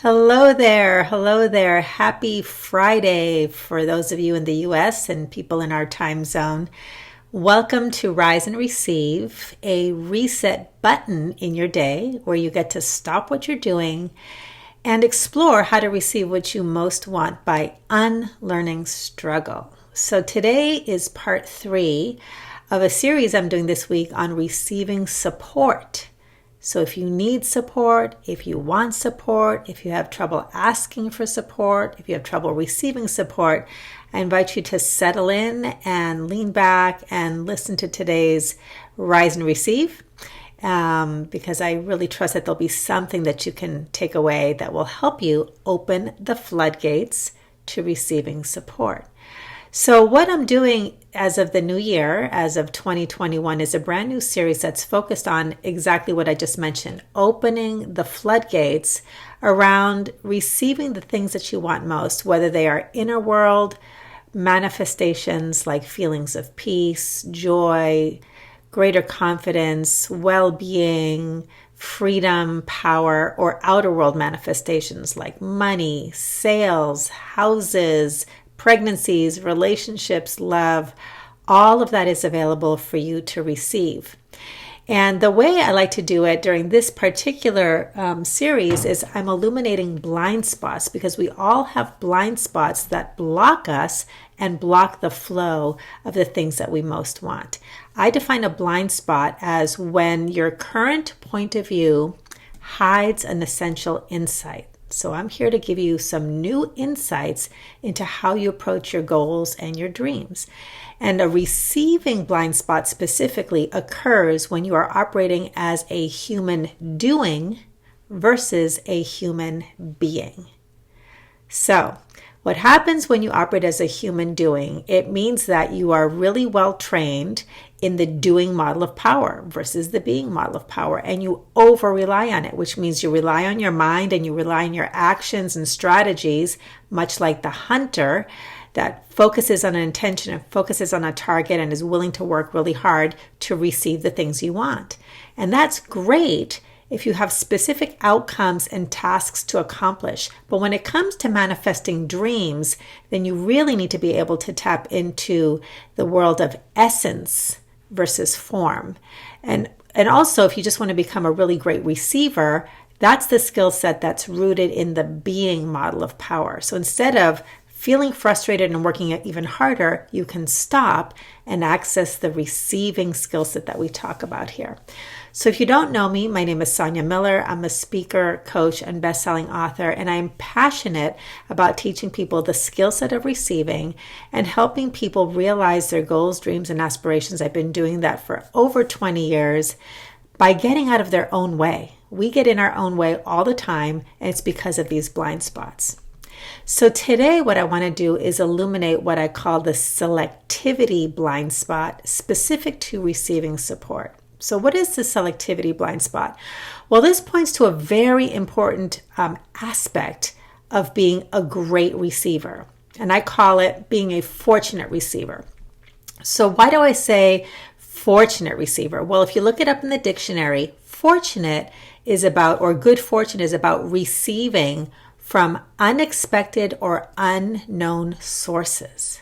Hello there. Hello there. Happy Friday for those of you in the US and people in our time zone. Welcome to Rise and Receive, a reset button in your day where you get to stop what you're doing and explore how to receive what you most want by unlearning struggle. So today is part 3 of a series I'm doing this week on receiving support. So if you need support, if you want support, if you have trouble asking for support, if you have trouble receiving support, I invite you to settle in and lean back and listen to today's Rise and Receive, because I really trust that there'll be something that you can take away that will help you open the floodgates to receiving support. So what I'm doing as of the new year, as of 2021, is a brand new series that's focused on exactly what I just mentioned, opening the floodgates around receiving the things that you want most, whether they are inner world manifestations like feelings of peace, joy, greater confidence, well-being, freedom, power, or outer world manifestations like money, sales, houses, pregnancies, relationships, love, all of that is available for you to receive. And the way I like to do it during this particular series is I'm illuminating blind spots, because we all have blind spots that block us and block the flow of the things that we most want. I define a blind spot as when your current point of view hides an essential insight. So I'm here to give you some new insights into how you approach your goals and your dreams. And a receiving blind spot specifically occurs when you are operating as a human doing versus a human being. So what happens when you operate as a human doing? It means that you are really well trained in the doing model of power versus the being model of power, and you over rely on it, which means you rely on your mind and you rely on your actions and strategies, much like the hunter that focuses on an intention and focuses on a target and is willing to work really hard to receive the things you want. And that's great if you have specific outcomes and tasks to accomplish. But when it comes to manifesting dreams, then you really need to be able to tap into the world of essence versus form. And also, if you just want to become a really great receiver, that's the skill set that's rooted in the being model of power. So instead of feeling frustrated and working even harder, you can stop and access the receiving skill set that we talk about here. So if you don't know me, my name is Sonia Miller. I'm a speaker, coach, and best-selling author, and I'm passionate about teaching people the skill set of receiving and helping people realize their goals, dreams, and aspirations. I've been doing that for over 20 years by getting out of their own way. We get in our own way all the time, and it's because of these blind spots. So today what I want to do is illuminate what I call the selectivity blind spot specific to receiving support. So what is the selectivity blind spot? Well, this points to a very important aspect of being a great receiver, and I call it being a fortunate receiver. So why do I say fortunate receiver? Well, if you look it up in the dictionary, fortunate is about, or good fortune is about receiving from unexpected or unknown sources.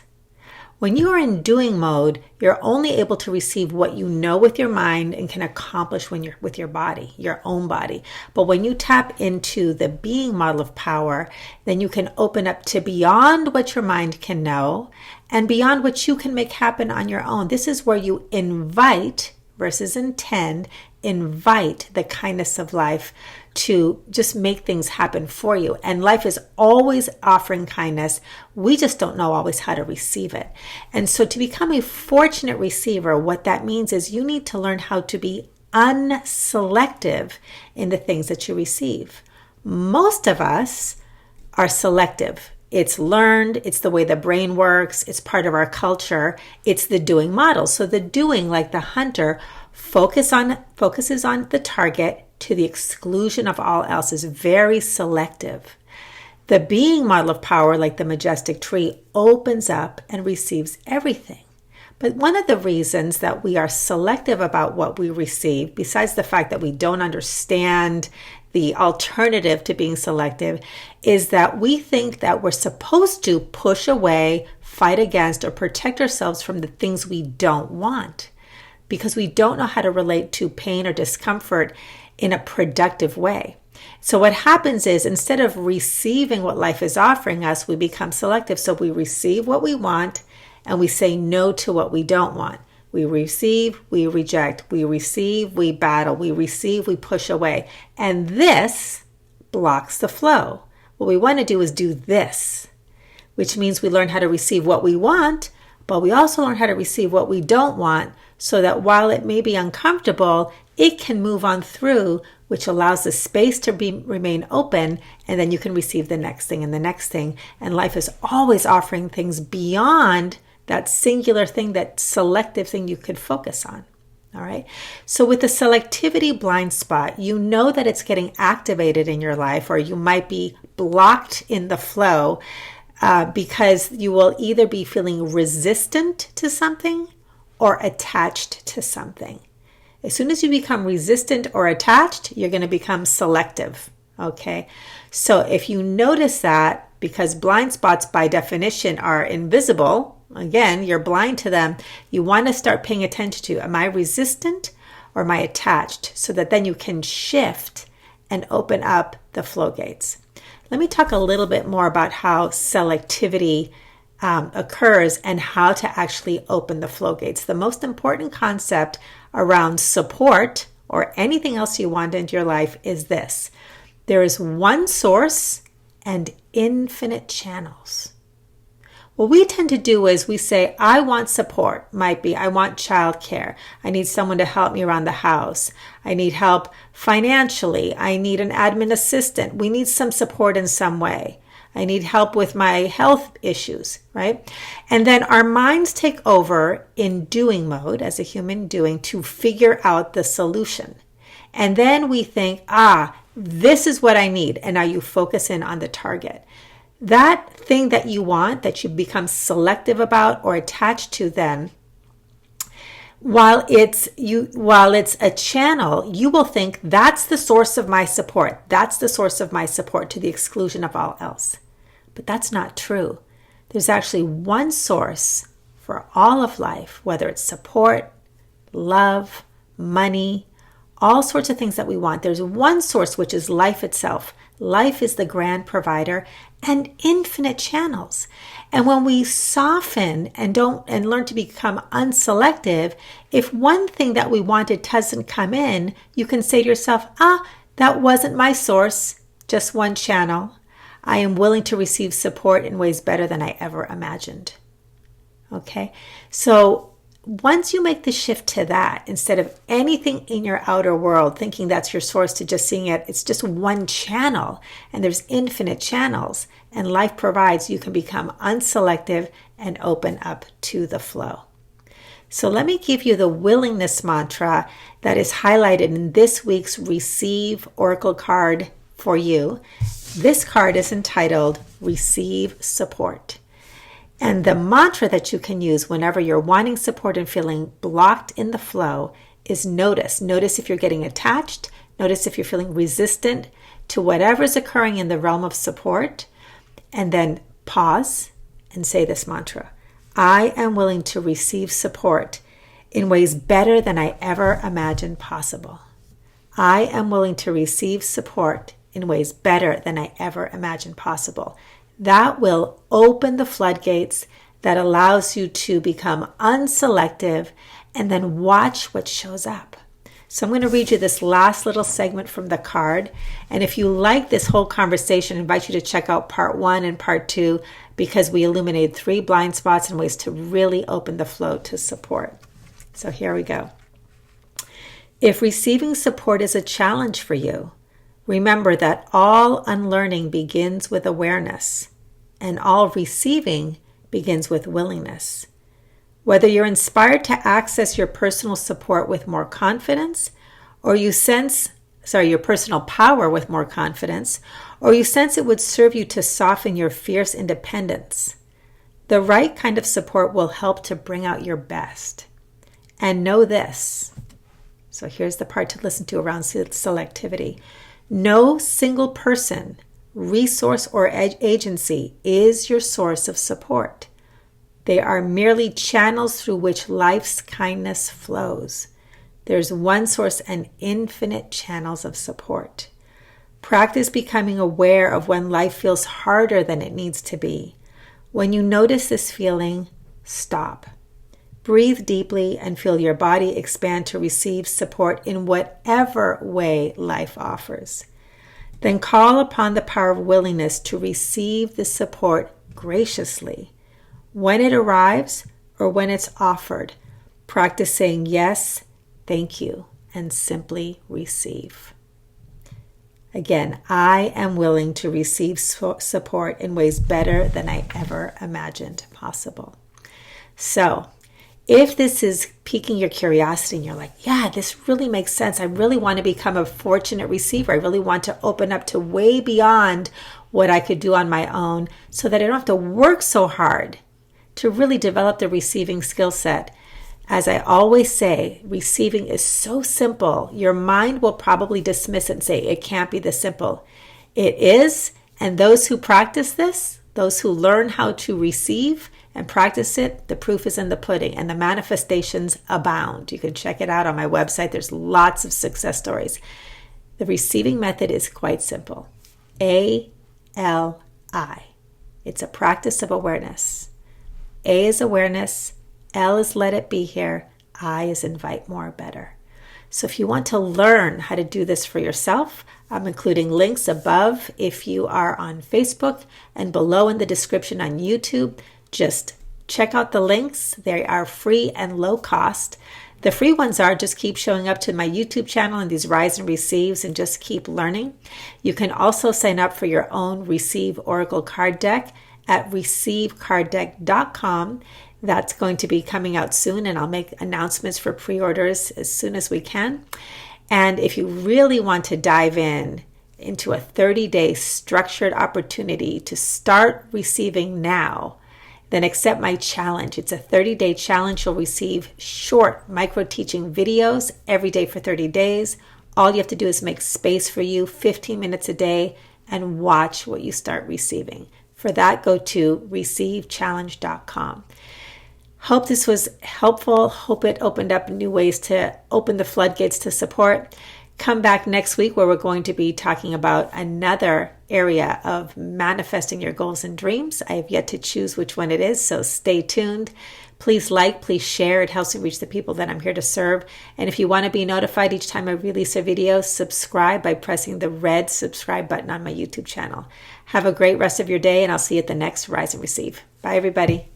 When you are in doing mode, you're only able to receive what you know with your mind and can accomplish when you're with your body, your own body. But when you tap into the being model of power, then you can open up to beyond what your mind can know and beyond what you can make happen on your own. This is where you invite versus intend, invite the kindness of life to just make things happen for you. And life is always offering kindness. We just don't know always how to receive it. And so to become a fortunate receiver, what that means is you need to learn how to be unselective in the things that you receive. Most of us are selective. It's learned, it's the way the brain works, it's part of our culture, it's the doing model. So the doing, like the hunter, focuses on the target to the exclusion of all else, is very selective. The being model of power, like the majestic tree, opens up and receives everything. But one of the reasons that we are selective about what we receive, besides the fact that we don't understand the alternative to being selective is that we think that we're supposed to push away, fight against, or protect ourselves from the things we don't want because we don't know how to relate to pain or discomfort in a productive way. So what happens is instead of receiving what life is offering us, we become selective. So we receive what we want and we say no to what we don't want. We receive, we reject, we receive, we battle, we receive, we push away. And this blocks the flow. What we want to do is do this, which means we learn how to receive what we want, but we also learn how to receive what we don't want so that while it may be uncomfortable, it can move on through, which allows the space to remain open, and then you can receive the next thing and the next thing. And life is always offering things beyond that singular thing, that selective thing you could focus on. All right. So with the selectivity blind spot, you know that it's getting activated in your life, or you might be blocked in the flow because you will either be feeling resistant to something or attached to something. As soon as you become resistant or attached, you're going to become selective. Okay. So if you notice that, because blind spots by definition are invisible, again, you're blind to them, you want to start paying attention to, am I resistant or am I attached? So that then you can shift and open up the flow gates. Let me talk a little bit more about how selectivity occurs and how to actually open the flow gates. The most important concept around support or anything else you want into your life is this. There is one source and infinite channels. What we tend to do is we say, I want support. Might be, I want childcare. I need someone to help me around the house. I need help financially. I need an admin assistant. We need some support in some way. I need help with my health issues, right? And then our minds take over in doing mode as a human doing to figure out the solution. And then we think, this is what I need. And now you focus in on the target. That thing that you want, that you become selective about or attached to then, while it's a channel, you will think that's the source of my support. That's the source of my support to the exclusion of all else. But that's not true. There's actually one source for all of life, whether it's support, love, money, all sorts of things that we want. There's one source, which is life itself. Life is the grand provider and infinite channels. And when we soften and learn to become unselective, if one thing that we wanted doesn't come in, you can say to yourself, that wasn't my source, just one channel. I am willing to receive support in ways better than I ever imagined. Okay? So once you make the shift to that, instead of anything in your outer world, thinking that's your source, to just seeing it's just one channel and there's infinite channels and life provides, you can become unselective and open up to the flow. So let me give you the willingness mantra that is highlighted in this week's Receive Oracle card for you. This card is entitled Receive Support. And the mantra that you can use whenever you're wanting support and feeling blocked in the flow is notice. Notice if you're getting attached. Notice if you're feeling resistant to whatever's occurring in the realm of support. And then pause and say this mantra. I am willing to receive support in ways better than I ever imagined possible. I am willing to receive support in ways better than I ever imagined possible. That will open the floodgates that allows you to become unselective and then watch what shows up. So I'm going to read you this last little segment from the card. And if you like this whole conversation, I invite you to check out part 1 and part 2 because we illuminated 3 blind spots and ways to really open the flow to support. So here we go. If receiving support is a challenge for you, remember that all unlearning begins with awareness, and all receiving begins with willingness. Whether you're inspired to access your personal support with more confidence, or you sense, your personal power with more confidence, or you sense it would serve you to soften your fierce independence, the right kind of support will help to bring out your best. And know this. So here's the part to listen to around selectivity. No single person, resource, or agency is your source of support. They are merely channels through which life's kindness flows. There's one source and infinite channels of support. Practice becoming aware of when life feels harder than it needs to be. When you notice this feeling, stop. Breathe deeply and feel your body expand to receive support in whatever way life offers. Then call upon the power of willingness to receive the support graciously. When it arrives or when it's offered, practice saying yes, thank you, and simply receive. Again, I am willing to receive support in ways better than I ever imagined possible. So, if this is piquing your curiosity and you're like, yeah, this really makes sense. I really want to become a fortunate receiver. I really want to open up to way beyond what I could do on my own so that I don't have to work so hard to really develop the receiving skill set. As I always say, receiving is so simple. Your mind will probably dismiss it and say, it can't be this simple. It is, and those who practice this, those who learn how to receive and practice it, the proof is in the pudding, and the manifestations abound. You can check it out on my website. There's lots of success stories. The receiving method is quite simple. A.L.I. It's a practice of awareness. A is awareness. L is let it be here. I is invite more better. So if you want to learn how to do this for yourself, I'm including links above if you are on Facebook and below in the description on YouTube. Just check out the links. They are free and low cost. The free ones are just keep showing up to my YouTube channel and these Rise and Receives and just keep learning. You can also sign up for your own Receive Oracle card deck at receivecarddeck.com. That's going to be coming out soon, and I'll make announcements for pre-orders as soon as we can. And if you really want to dive into a 30-day structured opportunity to start receiving now, then accept my challenge. It's a 30-day challenge. You'll receive short micro-teaching videos every day for 30 days. All you have to do is make space for you, 15 minutes a day, and watch what you start receiving. For that, go to receivechallenge.com. Hope this was helpful. Hope it opened up new ways to open the floodgates to support. Come back next week where we're going to be talking about another area of manifesting your goals and dreams. I have yet to choose which one it is, so stay tuned. Please like, please share. It helps me reach the people that I'm here to serve. And if you want to be notified each time I release a video, subscribe by pressing the red subscribe button on my YouTube channel. Have a great rest of your day, and I'll see you at the next Rise and Receive. Bye, everybody.